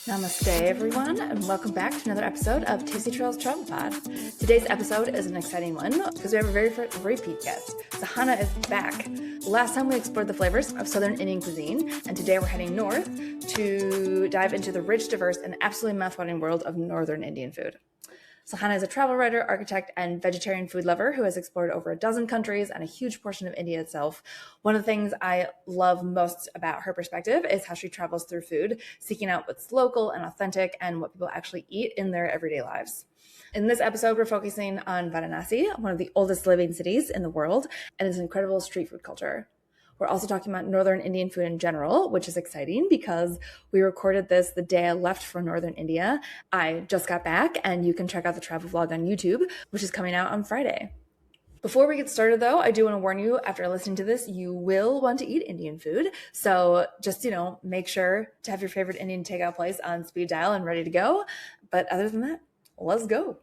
Namaste, everyone, and welcome back to another episode of Tasty Trails Travel Pod. Today's episode is an exciting one because we have a very first repeat guest. Sahana is back. Last time we explored the flavors of Southern Indian cuisine, and today we're heading north to dive into the rich, diverse, and absolutely mouthwatering world of Northern Indian food. Sahana is a travel writer, architect, and vegetarian food lover who has explored over a dozen countries and a huge portion of India itself. One of the things I love most about her perspective is how she travels through food, seeking out what's local and authentic and what people actually eat in their everyday lives. In this episode, we're focusing on Varanasi, one of the oldest living cities in the world, and its incredible street food culture. We're also talking about Northern Indian food in general, which is exciting because we recorded this the day I left for Northern India. I just got back, and you can check out the travel vlog on YouTube, which is coming out on Friday. Before we get started, though, I do want to warn you, after listening to this, you will want to eat Indian food. So just, make sure to have your favorite Indian takeout place on speed dial and ready to go. But other than that, let's go.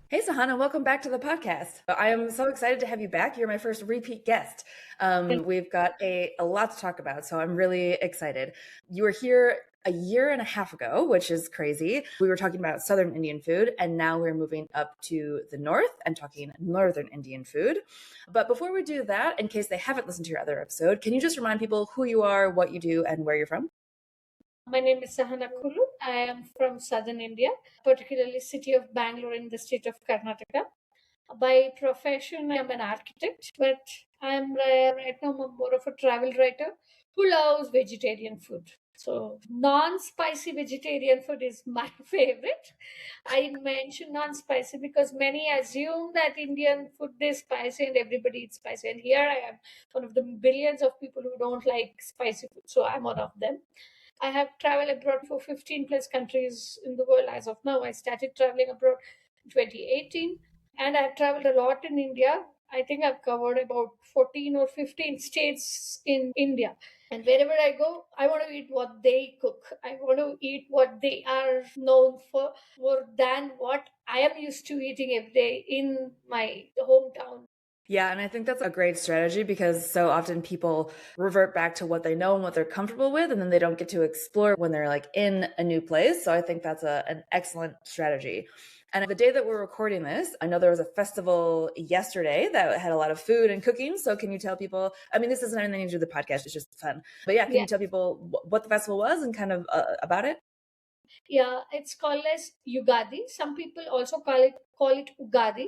Hey, Sahana, welcome back to the podcast. I am so excited to have you back. You're my first repeat guest. We've got a lot to talk about, so I'm really excited. You were here a year and a half ago, which is crazy. We were talking about Southern Indian food, and now we're moving up to the north and talking Northern Indian food. But before we do that, in case they haven't listened to your other episode, can you just remind people who you are, what you do, and where you're from? My name is Sahana Kulu. I am from southern India, particularly city of Bangalore in the state of Karnataka. By profession, I am an architect, but I'm right now more of a travel writer who loves vegetarian food. So non-spicy vegetarian food is my favorite. I mention non-spicy because many assume that Indian food is spicy and everybody eats spicy. And here I am, one of the billions of people who don't like spicy food. So I'm one of them. I have traveled abroad for 15 plus countries in the world as of now. I started traveling abroad in 2018 and I've traveled a lot in India. I think I've covered about 14 or 15 states in India. And wherever I go, I want to eat what they cook. I want to eat what they are known for more than what I am used to eating every day in my hometown. Yeah, and I think that's a great strategy because so often people revert back to what they know and what they're comfortable with, and then they don't get to explore when they're like in a new place. So I think that's an excellent strategy. And the day that we're recording this, I know there was a festival yesterday that had a lot of food and cooking. So can you tell people, I mean, this isn't anything to do with the podcast, it's just fun. But yeah, can you tell people what the festival was and kind of about it? Yeah, it's called as Yugadi. Some people also call it Ugadi,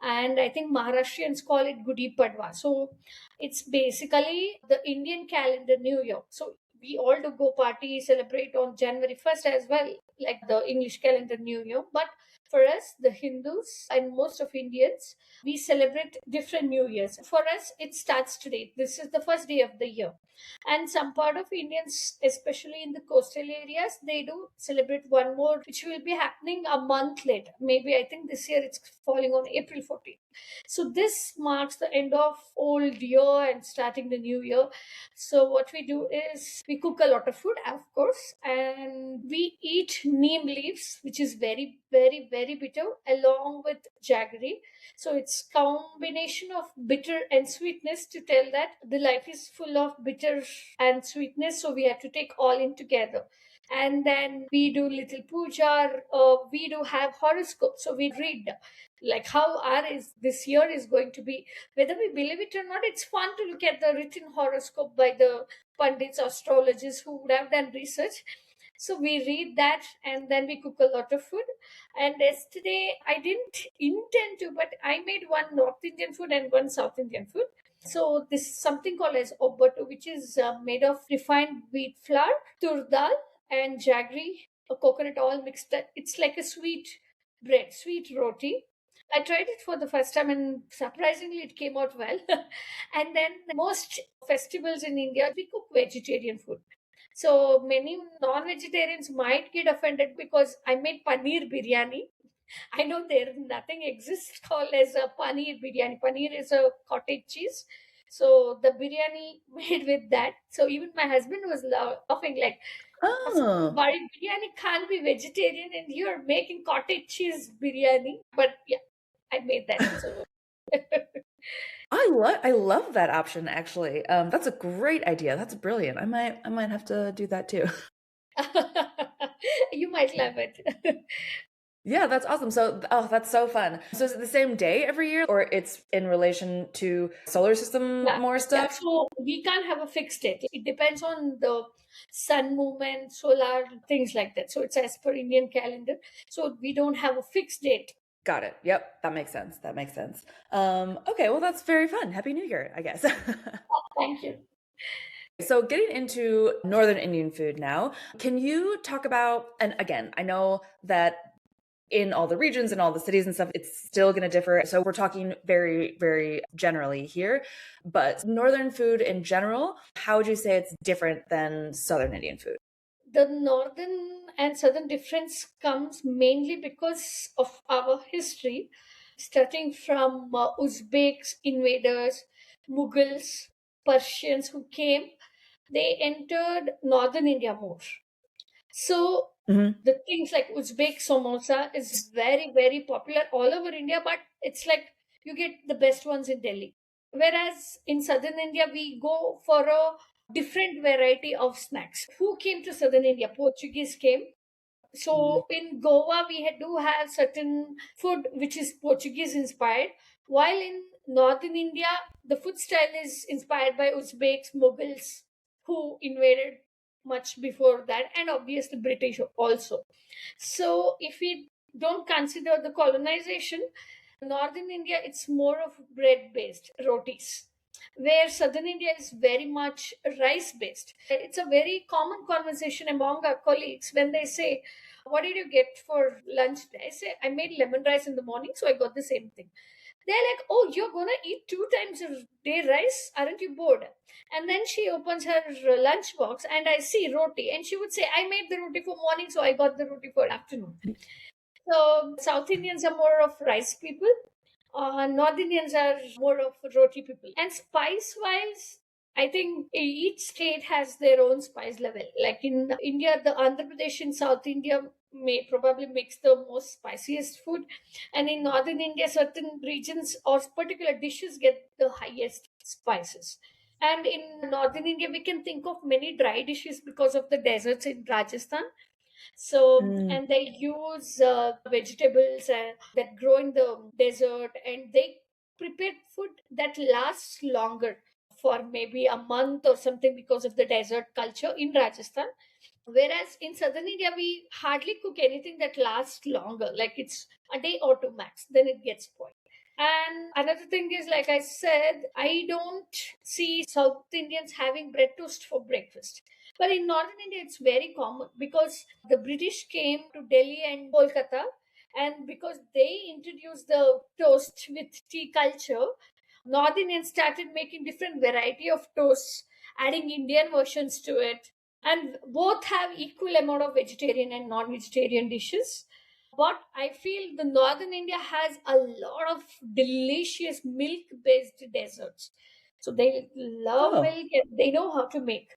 and I think Maharashtrians call it Gudi Padwa. So it's basically the Indian calendar New Year. So we all do go party celebrate on January 1st as well, like the English calendar New Year. But for us, the Hindus and most of Indians, we celebrate different New Years. For us, it starts today. This is the first day of the year. And some part of Indians, especially in the coastal areas, they do celebrate one more, which will be happening a month later. Maybe I think this year it's falling on April 14th. So this marks the end of old year and starting the new year. So what we do is we cook a lot of food, of course, and we eat neem leaves, which is very, very, very bitter, along with jaggery. So it's combination of bitter and sweetness to tell that the life is full of bitter and sweetness. So we have to take all in together. And then we do little puja. We do have horoscope. So we read like how our is this year is going to be. Whether we believe it or not, it's fun to look at the written horoscope by the pundits, astrologers who would have done research. So we read that and then we cook a lot of food. And yesterday I didn't intend to, but I made one North Indian food and one South Indian food. So this is something called as obatu, which is made of refined wheat flour, tur dal, and jaggery, a coconut oil mixed. It's like a sweet bread, sweet roti. I tried it for the first time and surprisingly it came out well. And then most festivals in India, we cook vegetarian food. So many non-vegetarians might get offended because I made paneer biryani. I know there nothing exists called as a paneer biryani. Paneer is a cottage cheese. So the biryani made with that. So even my husband was laughing like, Oh, biryani can't be vegetarian and you're making cottage cheese biryani. But yeah, I made that. So I love that option actually. That's a great idea. That's brilliant. I might have to do that too. You might love it. Yeah, that's awesome. So, oh, that's so fun. So, is it the same day every year, or it's in relation to solar system Yeah, more yeah. stuff? So we can't have a fixed date. It depends on the sun movement, solar, things like that. So it's as per Indian calendar. So we don't have a fixed date. Got it. Yep, that makes sense. That makes sense. Okay, well, that's very fun. Happy New Year, I guess. Thank you. So, getting into Northern Indian food now, can you talk about, and again, I know that in all the regions and all the cities and stuff, it's still going to differ. So, we're talking very, very generally here, but Northern food in general, how would you say it's different than Southern Indian food? The northern and southern difference comes mainly because of our history, starting from Uzbeks, invaders, Mughals, Persians who came. They entered northern India more. So Hmm. the things like Uzbek samosa is very, very popular all over India, but it's like you get the best ones in Delhi. Whereas in southern India, we go for a different variety of snacks. Who came to southern India? Portuguese came. So in Goa, do have certain food which is Portuguese inspired, while in northern India, the food style is inspired by Uzbeks, Mughals, who invaded much before that, and obviously British also. So if we don't consider the colonization, northern India it's more of bread based rotis, where southern India is very much rice based. It's a very common conversation among our colleagues when they say, what did you get for lunch today? I say, I made lemon rice in the morning, so I got the same thing. They're like, oh, you're gonna eat 2 times a day rice? Aren't you bored? And then she opens her lunch box and I see roti. And she would say, I made the roti for morning, so I got the roti for afternoon. So South Indians are more of rice people. North Indians are more of roti people. And spice wise, I think each state has their own spice level. Like in India, the Andhra Pradesh in South India may probably makes the most spiciest food, and in northern India, certain regions or particular dishes get the highest spices. And in northern India, we can think of many dry dishes because of the deserts in Rajasthan. So, Mm. and they use vegetables that grow in the desert, and they prepare food that lasts longer for maybe a month or something because of the desert culture in Rajasthan. Whereas in southern India, we hardly cook anything that lasts longer, like it's a day or two max, then it gets spoiled. And another thing is, like I said, I don't see South Indians having bread toast for breakfast. But in northern India, it's very common because the British came to Delhi and Kolkata, and because they introduced the toast with tea culture, North Indians started making different variety of toasts, adding Indian versions to it, and both have equal amount of vegetarian and non-vegetarian dishes. But I feel the northern India has a lot of delicious milk based desserts, so they love Oh, milk and they know how to make.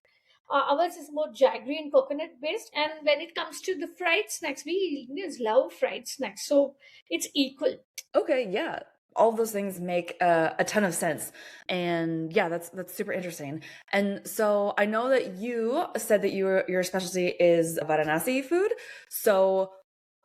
Ours is more jaggery and coconut based, and when it comes to the fried snacks, we Indians love fried snacks, so it's equal. okay, yeah. All of those things make a ton of sense, and yeah, that's super interesting. And so I know that you said that your specialty is Varanasi food. So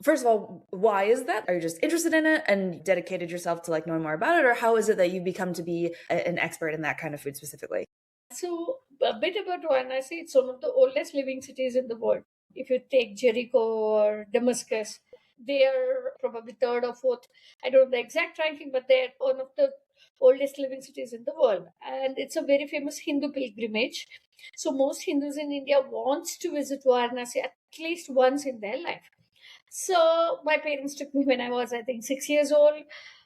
first of all, why is that? Are you just interested in it and dedicated yourself to like knowing more about it, or how is it that you've become to be an expert in that kind of food specifically? So, a bit about Varanasi, it's one of the oldest living cities in the world. If you take Jericho or Damascus, they are probably third or fourth. I don't know the exact ranking, but they're one of the oldest living cities in the world. And it's a very famous Hindu pilgrimage. So, most Hindus in India wants to visit Varanasi at least once in their life. So my parents took me when I was, I think, 6 years old.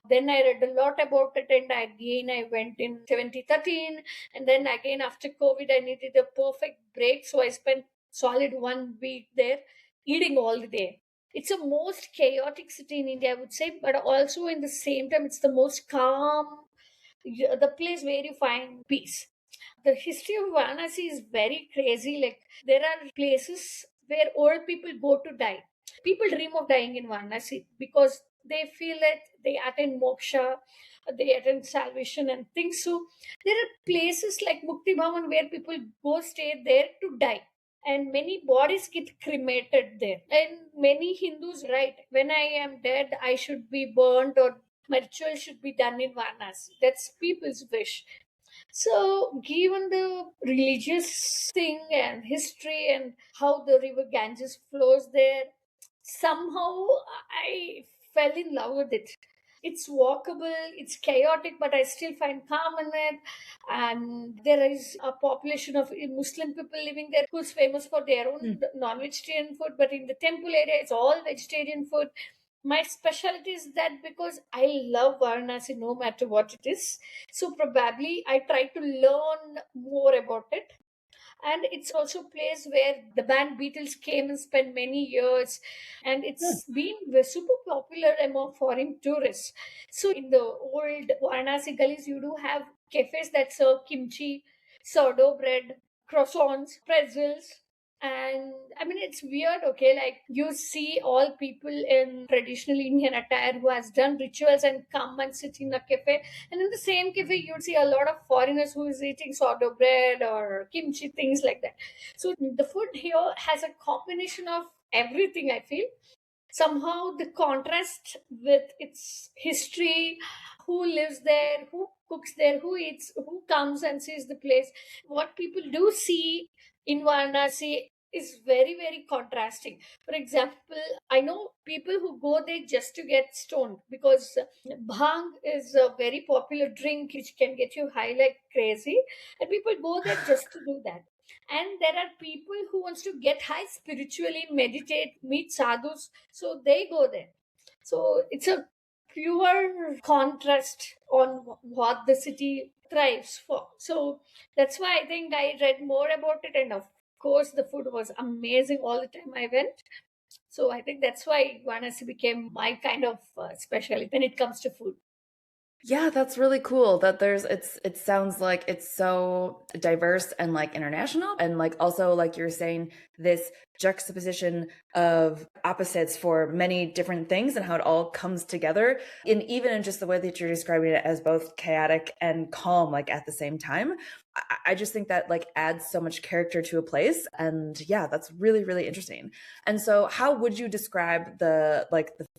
Then I read a lot about it, and again I went in 2013. And then again after COVID, I needed a perfect break, so I spent solid 1 week there, eating all the day. It's the most chaotic city in India, I would say, but also in the same time, it's the most calm, the place where you find peace. The history of Varanasi is very crazy. Like there are places where old people go to die. People dream of dying in Varanasi because they feel that they attain moksha, they attain salvation and things. So there are places like Mukti Bhavan where people go stay there to die. and many bodies get cremated there. And many Hindus write, when I am dead, I should be burnt or my ritual should be done in Varanasi. That's people's wish. So, given the religious thing and history and how the river Ganges flows there, somehow I fell in love with it. It's walkable, it's chaotic, but I still find calm in it. And there is a population of Muslim people living there who's famous for their own non-vegetarian food, but in the temple area, it's all vegetarian food. My specialty is that because I love Varanasi no matter what it is. So probably I try to learn more about it. And it's also a place where the band Beatles came and spent many years, and it's been super popular among foreign tourists. So in the old Varanasi gullies, you do have cafes that serve kimchi, sourdough bread, croissants, pretzels. And I mean, it's weird, okay? Like, you see all people in traditional Indian attire who has done rituals and come and sit in a cafe. And in the same cafe, you'd see a lot of foreigners who is eating sourdough bread or kimchi, things like that. So the food here has a combination of everything, I feel. Somehow the contrast with its history, who lives there, who cooks there, who eats, who comes and sees the place, what people do see in Varanasi is very, very contrasting. For example, I know people who go there just to get stoned because bhang is a very popular drink which can get you high like crazy, and people go there just to do that. And there are people who wants to get high spiritually, meditate, meet sadhus, so they go there. So it's a pure contrast on what the city thrives for. So that's why I think I read more about it, and of course the food was amazing all the time I went. So I think that's why Varanasi became my kind of specialty when it comes to food. Yeah, that's really cool that it sounds like it's so diverse and like international, and like also like you're saying, this juxtaposition of opposites for many different things and how it all comes together, and even in just the way that you're describing it as both chaotic and calm like at the same time. I just think that like adds so much character to a place, and yeah, that's really, really interesting. And so how would you describe the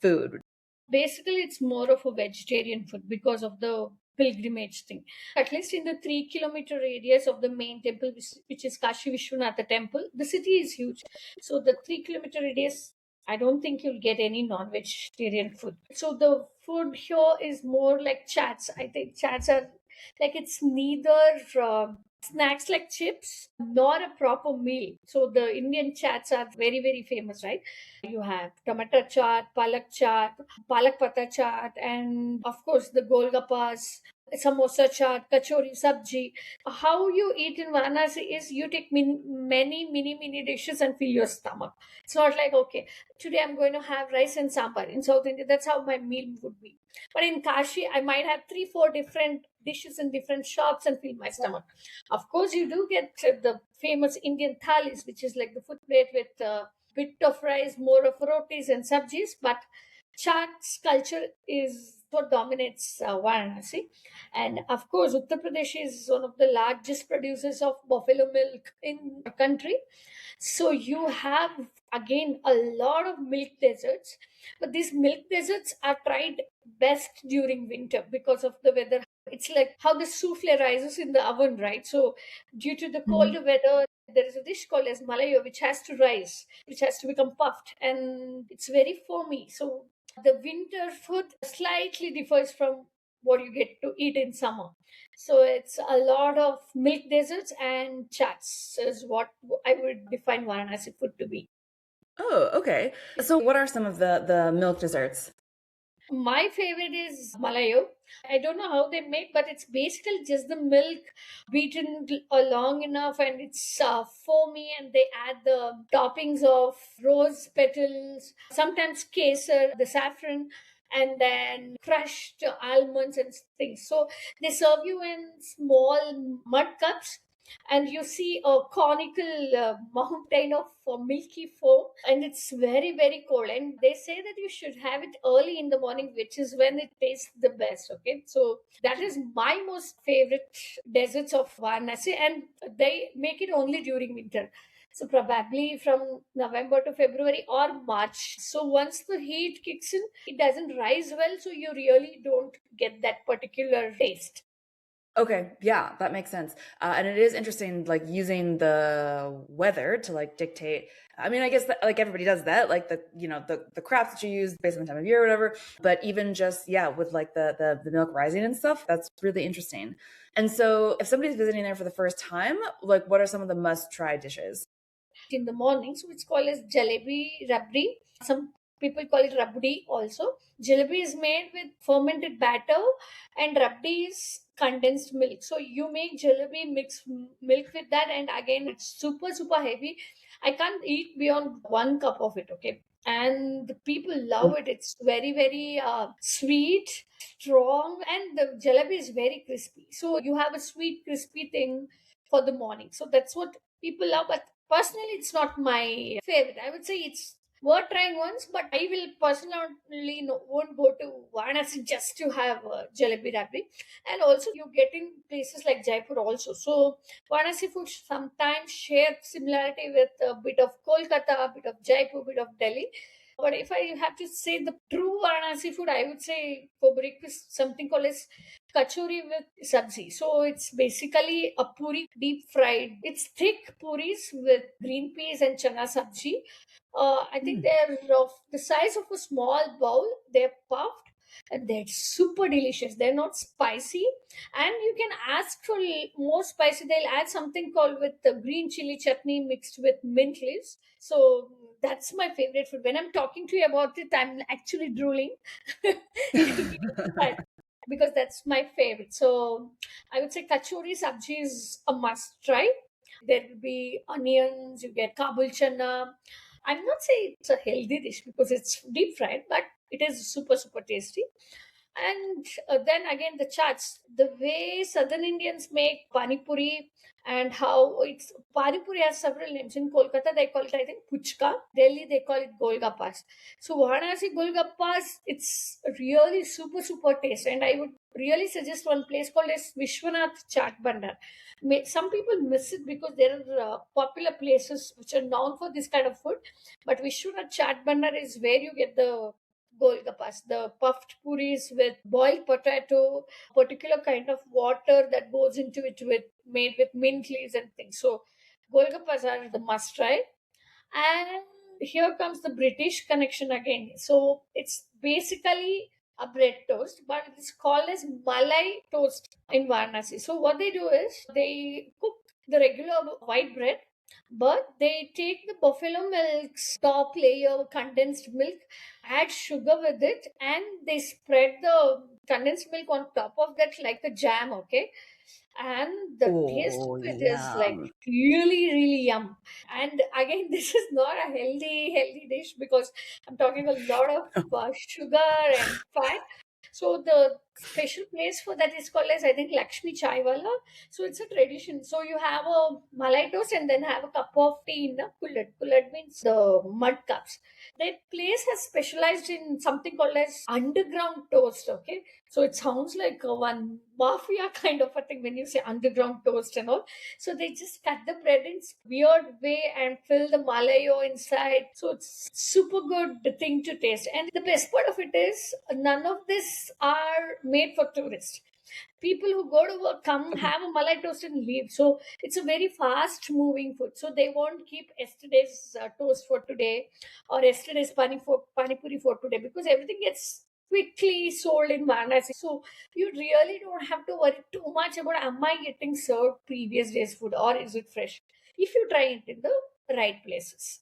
food? Basically, it's more of a vegetarian food because of the pilgrimage thing. At least in the 3 kilometer radius of the main temple, which is Kashi Vishwanatha temple, the city is huge. So the 3 kilometer radius, I don't think you'll get any non-vegetarian food. So the food here is more like chats. I think chats are like, it's neither snacks like chips nor a proper meal. So the Indian chats are very, very famous, right? You have tomato chaat, palak pata chaat, and of course the golgappas, samosa chaat, kachori, sabji. How you eat in Varanasi is you take many, mini dishes and fill your stomach. It's not like, okay, today I'm going to have rice and sambar. In South India, that's how my meal would be. But in Kashi, I might have 3, 4 different dishes in different shops and fill my stomach. Of course, you do get the famous Indian thalis, which is like the food plate with bit of rice, more of rotis and sabjis, but chaat's culture is what dominates Varanasi. And of course, Uttar Pradesh is one of the largest producers of buffalo milk in the country. So you have again a lot of milk deserts, but these milk deserts are tried best during winter because of the weather. It's like how the souffle rises in the oven, right? So due to the colder weather, there is a dish called as malayo, which has to rise, which has to become puffed, and it's very foamy. So the winter food slightly differs from what you get to eat in summer. So it's a lot of milk desserts and chats is what I would define Varanasi food to be. Oh, okay. So what are some of the milk desserts? My favorite is Malayo. I don't know how they make, but it's basically just the milk beaten long enough, and it's foamy, and they add the toppings of rose petals, sometimes kesar, the saffron, and then crushed almonds and things. So they serve you in small mud cups, and you see a conical mountain of milky foam, and it's very, very cold, and they say that you should have it early in the morning, which is when it tastes the best. Okay, so that is my most favorite desserts of Varanasi, and they make it only during winter. So probably from November to February or March. So once the heat kicks in, it doesn't rise well, so you really don't get that particular taste. Okay, yeah, that makes sense. And it is interesting, like using the weather to like dictate. I mean, I guess that, like everybody does that, like the crops that you use based on the time of year or whatever. But even just yeah, with like the milk rising and stuff, that's really interesting. And so, if somebody's visiting there for the first time, like what are some of the must try dishes? In the morning, so it's called as jalebi rabdi. Some people call it rabdi also. Jalebi is made with fermented batter, and rabdi is condensed milk. So you make jalebi, mix milk with that, and again it's super super heavy. I can't eat beyond 1 cup of it. Okay. And the people love it. It's very, very sweet, strong, and the jalebi is very crispy. So you have a sweet, crispy thing for the morning. So that's what people love. But personally, it's not my favorite. I would say it's worth trying once, but I will personally won't go to Varanasi just to have jalebi rabdi. And also, you get in places like Jaipur also. So Varanasi food sometimes share similarity with a bit of Kolkata, a bit of Jaipur, a bit of Delhi. But if I have to say the true Varanasi food, I would say for breakfast something called as kachori with sabzi. So it's basically a puri deep fried. It's thick puris with green peas and chana sabzi. I think Mm. they're of the size of a small bowl. They're puffed and they're super delicious. They're not spicy, and you can ask for more spicy. They'll add something called with the green chili chutney mixed with mint leaves. So that's my favorite food. When I'm talking to you about it, I'm actually drooling. Because that's my favorite. So I would say kachori sabji is a must try. There will be onions, you get kabul chana. I'm not saying it's a healthy dish because it's deep fried, but it is super, super tasty. And then again, the chats, the way Southern Indians make pani puri and how it's pani puri has several names. In Kolkata, they call it, I think, puchka. Delhi, they call it golgappas. So Varanasi golgappas, it's really super, super tasty. And I would really suggest one place called as Vishwanath Chaat Bhandar. Some people miss it because there are popular places which are known for this kind of food. But Vishwanath Chaat Bhandar is where you get the golgappas, the puffed puris with boiled potato, particular kind of water that goes into it with made with mint leaves and things. So golgappas are the must try. And here comes the British connection again. So it's basically a bread toast, but it's called as Malai toast in Varanasi. So what they do is they cook the regular white bread, but they take the buffalo milk's top layer, condensed milk, add sugar with it, and they spread the condensed milk on top of that like a jam, okay? And the taste Oh, of it is like yum. really, really yum. And again, this is not a healthy dish because I'm talking a lot of sugar and fat. So the special place for that is called as, I think, Lakshmi Chaiwala. So it's a tradition. So you have a malai toast and then have a cup of tea in a kulad. Kulad means the mud cups. That place has specialized in something called as underground toast. Okay, so it sounds like one mafia kind of a thing when you say underground toast and all. So they just cut the bread in weird way and fill the malayo inside. So it's super good thing to taste. And the best part of it is none of this are made for tourists. People who go to work come have a malai toast and leave. So it's a very fast moving food. So they won't keep yesterday's toast for today or yesterday's pani puri for today because everything gets quickly sold in Varanasi. So you really don't have to worry too much about am I getting served previous day's food or is it fresh if you try it in the right places.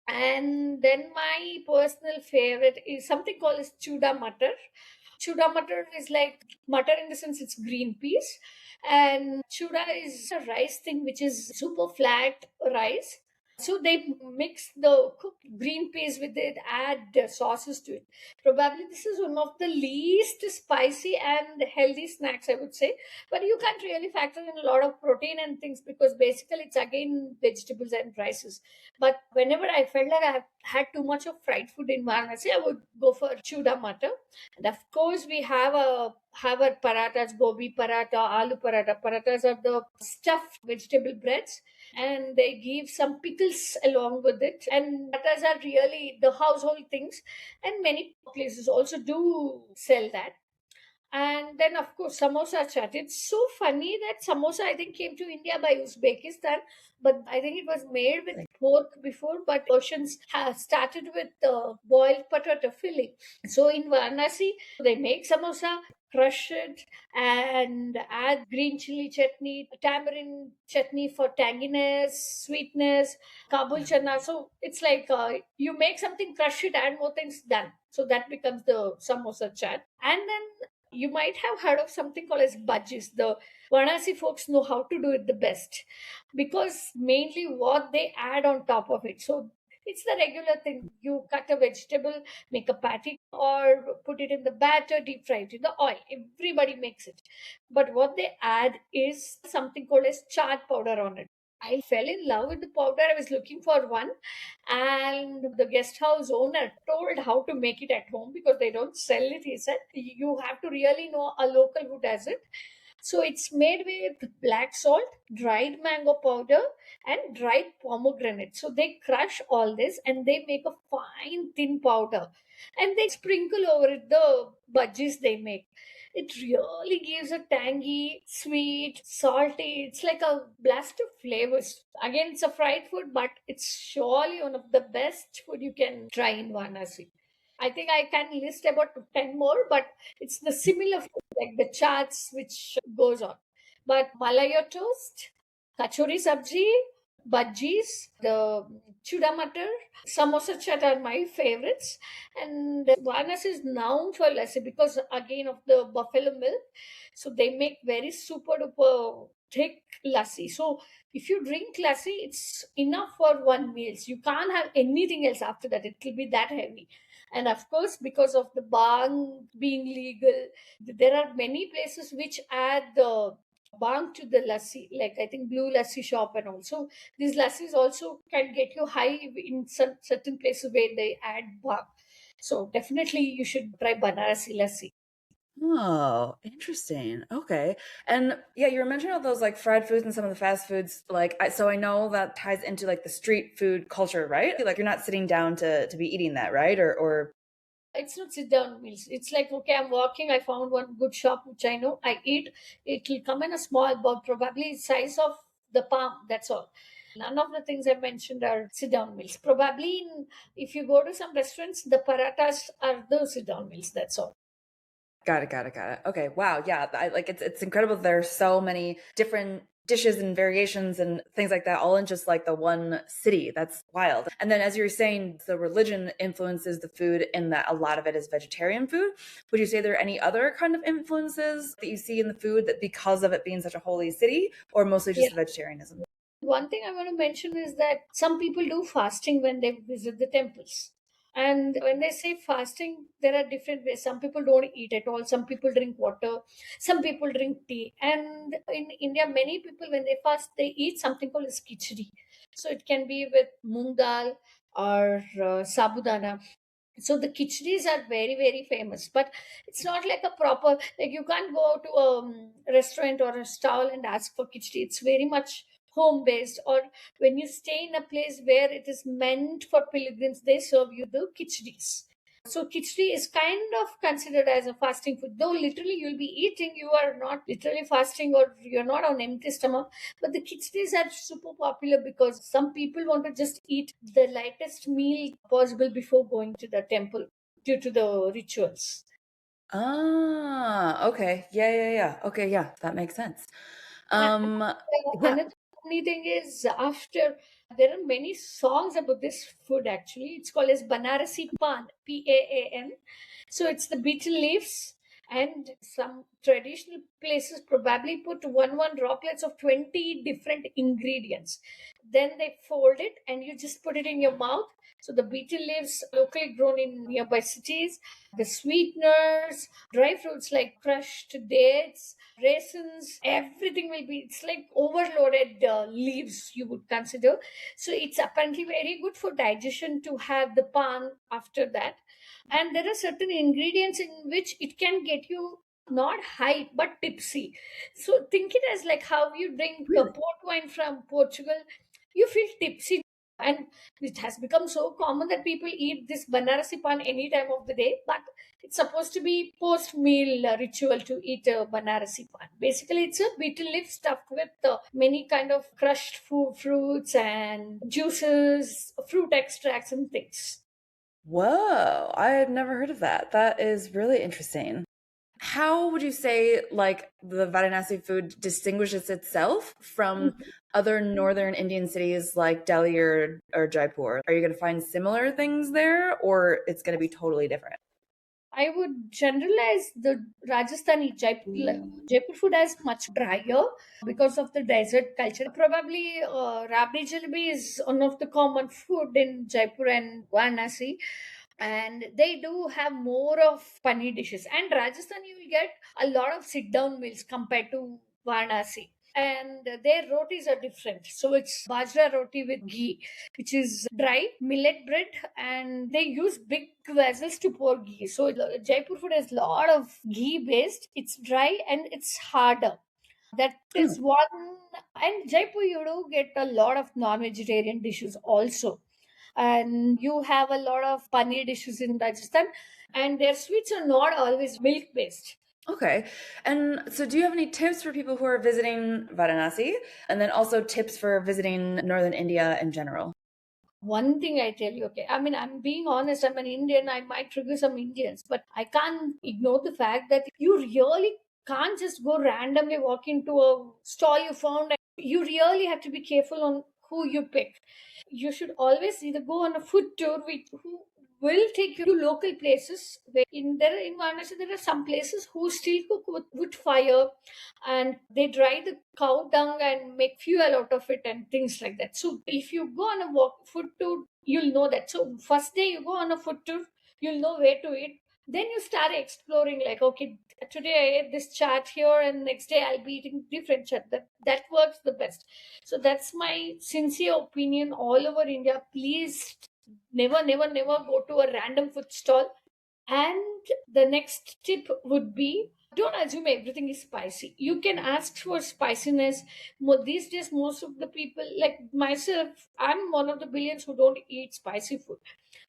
And then my personal favorite is something called as chuda matar. Chuda matar is like matar in the sense it's green peas, and chuda is a rice thing which is super flat rice. So they mix the cooked green peas with it, add sauces to it. Probably this is one of the least spicy and healthy snacks, I would say. But you can't really factor in a lot of protein and things because basically it's again vegetables and rices. But whenever I felt like I have had too much of fried food in Varanasi, I would go for chuda matar. And of course, we have our parathas, gobi paratha, aloo paratha. Parathas are the stuffed vegetable breads. and they give some pickles along with it. And butters are really the household things, and many places also do sell that. And then, of course, samosa chaat. It's so funny that samosa, I think, came to India by Uzbekistan, but I think it was made with pork before. But Persians have started with boiled potato filling. So in Varanasi, they make samosa, crush it, and add green chili chutney, tamarind chutney for tanginess, sweetness, Kabul chana. So it's like you make something, crush it, add more things, done. So that becomes the samosa chaat. And then you might have heard of something called as budgies. The Varanasi folks know how to do it the best because mainly what they add on top of it. So it's the regular thing. You cut a vegetable, make a patty, or put it in the batter, deep fry it in the oil. Everybody makes it. But what they add is something called as chaat powder on it. I fell in love with the powder. I was looking for one, and the guest house owner told how to make it at home because they don't sell it. He said you have to really know a local who does it. So it's made with black salt, dried mango powder, and dried pomegranate. So they crush all this and they make a fine thin powder, and they sprinkle over it the budgies they make. It really gives a tangy, sweet, salty. It's like a blast of flavors. Again, it's a fried food, but it's surely one of the best food you can try in Varanasi. I think I can list about 10 more, but it's the similar food, like the charts which goes on. But Malayo toast, kachori sabji, bhajis, the chuda matar, samosa chat are my favorites. And Varanasi is known for lassi because, again, of the buffalo milk. So they make very super duper thick lassi. So if you drink lassi, it's enough for one meal. So you can't have anything else after that. It will be that heavy. And of course, because of the bang being legal, there are many places which add the bang to the lassi, like I think Blue Lassi Shop, and also these lassis also can get you high in some certain places where they add bang. So definitely you should try Banarasi lassi. Oh, interesting. Okay. And yeah, you were mentioning all those like fried foods and some of the fast foods. So I know that ties into like the street food culture, right? Like you're not sitting down to be eating that, right? Or It's not sit down meals. It's like, okay, I'm walking, I found one good shop which I know, I eat. It will come in a small bowl, probably size of the palm. That's all. None of the things I mentioned are sit down meals. Probably if you go to some restaurants, the paratas are the sit down meals. That's all. got it, got it, got it. Okay, wow, yeah. It's incredible. There's so many different dishes and variations and things like that, all in just like the one city. That's wild. And then, as you were saying, the religion influences the food, in that a lot of it is vegetarian food. Would you say there are any other kind of influences that you see in the food that because of it being such a holy city, or mostly just Yeah. the vegetarianism? One thing I want to mention is that some people do fasting when they visit the temples. And when they say fasting, there are different ways. Some people don't eat at all. Some people drink water. Some people drink tea. And in India, many people, when they fast, they eat something called as khichdi. So it can be with moong dal or sabudana. So the khichdis are very, very famous, but it's not like a proper, like you can't go to a restaurant or a stall and ask for khichdi. It's very much home based, or when you stay in a place where it is meant for pilgrims, they serve you the khichdis. So khichdi is kind of considered as a fasting food, though literally you'll be eating, you are not literally fasting or you're not on empty stomach. But the khichdis are super popular because some people want to just eat the lightest meal possible before going to the temple due to the rituals. Ah, okay. Yeah, yeah, yeah. Okay, yeah, that makes sense. Um, yeah. Another funny thing is, after there are many songs about this food actually. It's called as Banarasi Pan, Paan. So it's the betel leaves, and some traditional places probably put one droplets of 20 different ingredients. Then they fold it and you just put it in your mouth. So the betel leaves locally grown in nearby cities, the sweeteners, dry fruits like crushed dates, raisins, everything will be, it's like overloaded leaves you would consider. So it's apparently very good for digestion to have the pan after that. And there are certain ingredients in which it can get you not high but tipsy. So think it as like how you drink Really? port wine from Portugal, you feel tipsy. And it has become so common that people eat this Banarasi pan any time of the day, but it's supposed to be post meal ritual to eat a Banarasi pan. Basically, it's a betel leaf stuffed with many kind of crushed fruits and juices, fruit extracts, and things. Whoa, I had never heard of that. That is really interesting. How would you say like the Varanasi food distinguishes itself from other northern Indian cities like Delhi or Jaipur? Are you going to find similar things there or it's going to be totally different? I would generalize the Rajasthani Jaipur food as much drier because of the desert culture. Probably Rabdi Jalebi is one of the common food in Jaipur and Varanasi, and they do have more of paneer dishes. And Rajasthan, you will get a lot of sit down meals compared to Varanasi. And their rotis are different. So it's bajra roti with ghee, which is dry millet bread, and they use big vessels to pour ghee. So Jaipur food has a lot of ghee based. It's dry and it's harder. That Oh, is one. And Jaipur, you do get a lot of non-vegetarian dishes also, and you have a lot of paneer dishes in Rajasthan, and their sweets are not always milk based. okay. And so do you have any tips for people who are visiting Varanasi and then also tips for visiting northern India in general? One thing I tell you, okay, I mean, I'm being honest, I'm an Indian, I might trigger some Indians, but I can't ignore the fact that you really can't just go randomly walk into a stall you found. You really have to be careful on who you pick. You should always either go on a food tour with who will take you to local places. Where in Varanasi there are some places who still cook with wood fire, and they dry the cow dung and make fuel out of it and things like that. So if you go on a food tour, you'll know that. So first day you go on a food tour, you'll know where to eat. Then you start exploring, like, okay, today I ate this chaat here, and next day I'll be eating different chaat. That works the best. So that's my sincere opinion all over India. Please never, never, never go to a random food stall. And the next tip would be, don't assume everything is spicy. You can ask for spiciness. These days, most of the people, like myself, I'm one of the billions who don't eat spicy food.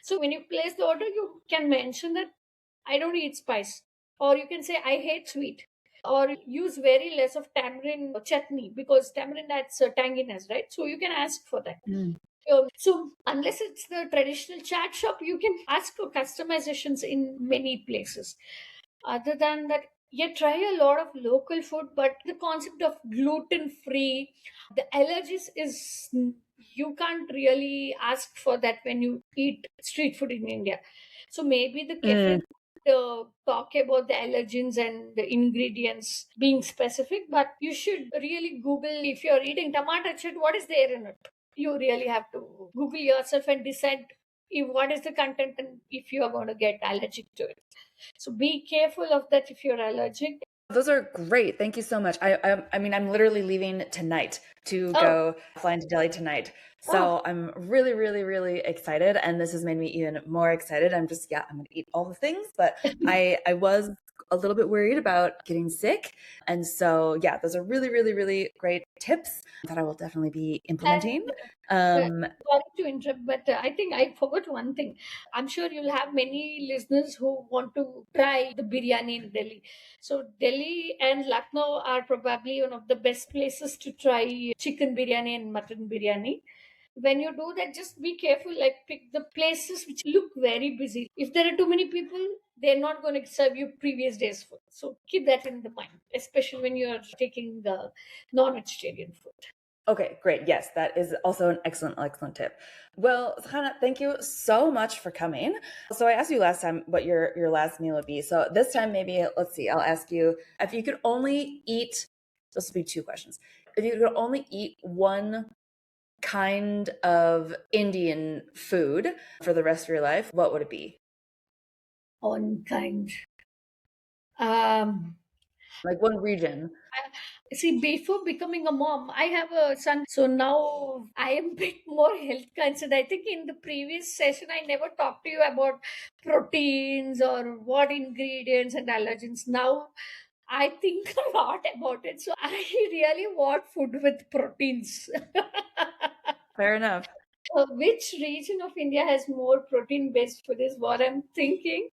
So when you place the order, you can mention that I don't eat spice. Or you can say, I hate sweet. Or use very less of tamarind chutney because tamarind adds tanginess, right? So you can ask for that. So unless it's the traditional chat shop, you can ask for customizations in many places. Other than that, you try a lot of local food, but the concept of gluten free, the allergies is, you can't really ask for that when you eat street food in India. So maybe the cafe Mm, talk about the allergens and the ingredients being specific, but you should really Google if you're eating tomato chut, what is there in it. You really have to Google yourself and decide if what is the content and if you are going to get allergic to it. So be careful of that if you're allergic. those are great. Thank you so much. I mean, I'm literally leaving tonight to Oh, go fly into Delhi tonight. oh, So I'm really, really, really excited. And this has made me even more excited. Yeah, I'm going to eat all the things, but I was a little bit worried about getting sick. And so, yeah, those are really, really, really great tips that I will definitely be implementing. and Um, sorry to interrupt, but I think I forgot one thing. I'm sure you'll have many listeners who want to try the biryani in Delhi. So Delhi and Lucknow are probably one of the best places to try chicken biryani and mutton biryani. When you do that, just be careful, like pick the places which look very busy. If there are too many people, they're not going to serve you previous day's food. So keep that in the mind, especially when you're taking the non-vegetarian food. Okay, great. Yes, that is also an excellent, excellent tip. Well, Hannah, thank you so much for coming. So I asked you last time what your last meal would be. So this time, maybe let's see. I'll ask you if you could only eat. This will be two questions. If you could only eat one kind of Indian food for the rest of your life, what would it be? On kind. Um, Like one region. See, before becoming a mom, I have a son. So now I am a bit more health concerned. I think in the previous session, I never talked to you about proteins or what ingredients and allergens. Now I think a lot about it. So I really want food with proteins. Fair enough. Which region of India has more protein based food is what I'm thinking.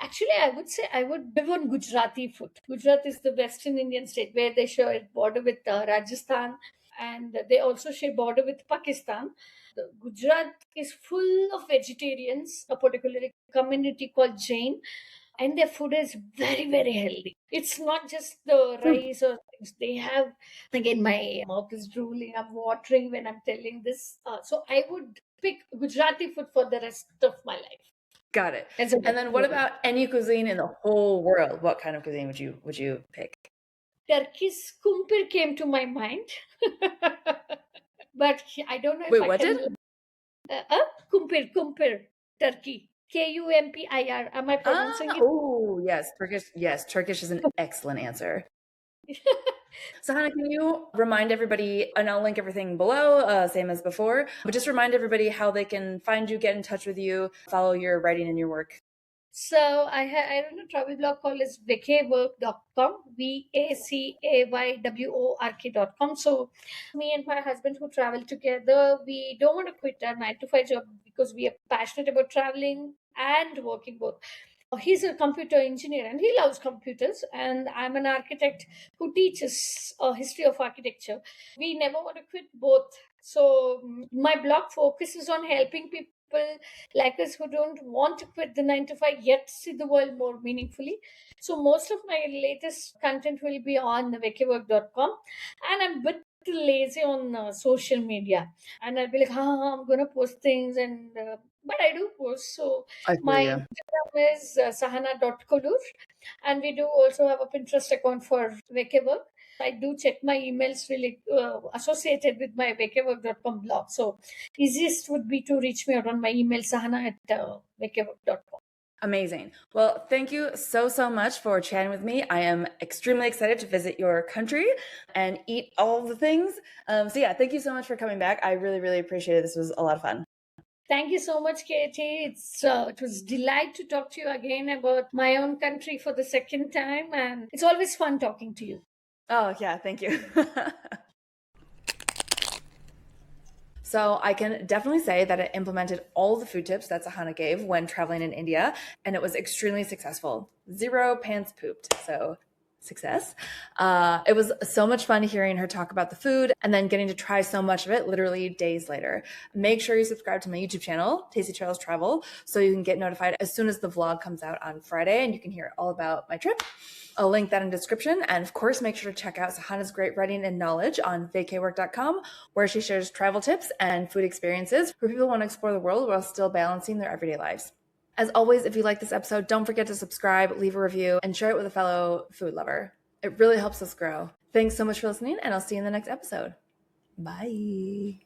Actually, I would say I would live on Gujarati food. Gujarat is the Western Indian state where they share a border with Rajasthan, and they also share border with Pakistan. The Gujarat is full of vegetarians, a particular community called Jain, and their food is very, very healthy. It's not just the Hmm. rice or things they have. Again, my mouth is drooling. I'm watering when I'm telling this. So I would pick Gujarati food for the rest of my life. Got it. As a And then what about any cuisine in the whole world? What kind of cuisine would you pick? Turkey's kumpir came to my mind, but I don't know if Wait, I what did? can. Kumpir, Turkey. Kumpir. Am I pronouncing it? Oh, yes, Turkish. Yes, Turkish is an excellent answer. So, Hannah, can you remind everybody, and I'll link everything below, same as before, but just remind everybody how they can find you, get in touch with you, follow your writing and your work. So I run a travel blog called as vacaywork.com, VACAYWORK.com. So me and my husband who travel together, we don't want to quit our 9 to 5 job because we are passionate about traveling and working both. He's a computer engineer and he loves computers, and I'm an architect who teaches history of architecture. We never want to quit both. So my blog focuses on helping people like us who don't want to quit the 9 to 5 yet see the world more meaningfully. So most of my latest content will be on wikiwork.com, and I'm a bit lazy on social media, and I'll be like, I'm gonna post things, and but I do post. So I feel my you. Instagram is sahana.kulur, and we do also have a Pinterest account for Wikiwork. I do check my emails really associated with my wikiwork.com blog. So easiest would be to reach me out on my email, sahana@wikiwork.com. Amazing. Well, thank you so much for chatting with me. I am extremely excited to visit your country and eat all of the things. So yeah, thank you so much for coming back. I really appreciate it. This was a lot of fun. Thank you so much, Katie. It was delight to talk to you again about my own country for the second time, and it's always fun talking to you. Oh yeah, thank you. So I can definitely say that I implemented all the food tips that Sahana gave when traveling in India, and it was extremely successful. 0 pants pooped. So success. It was so much fun hearing her talk about the food and then getting to try so much of it literally days later. Make sure you subscribe to my YouTube channel, Tasty Trails Travel, so you can get notified as soon as the vlog comes out on Friday and you can hear all about my trip. I'll link that in the description. And of course, make sure to check out Sahana's great writing and knowledge on vacaywork.com, where she shares travel tips and food experiences for people who want to explore the world while still balancing their everyday lives. As always, if you like this episode, don't forget to subscribe, leave a review, and share it with a fellow food lover. It really helps us grow. Thanks so much for listening, and I'll see you in the next episode. Bye.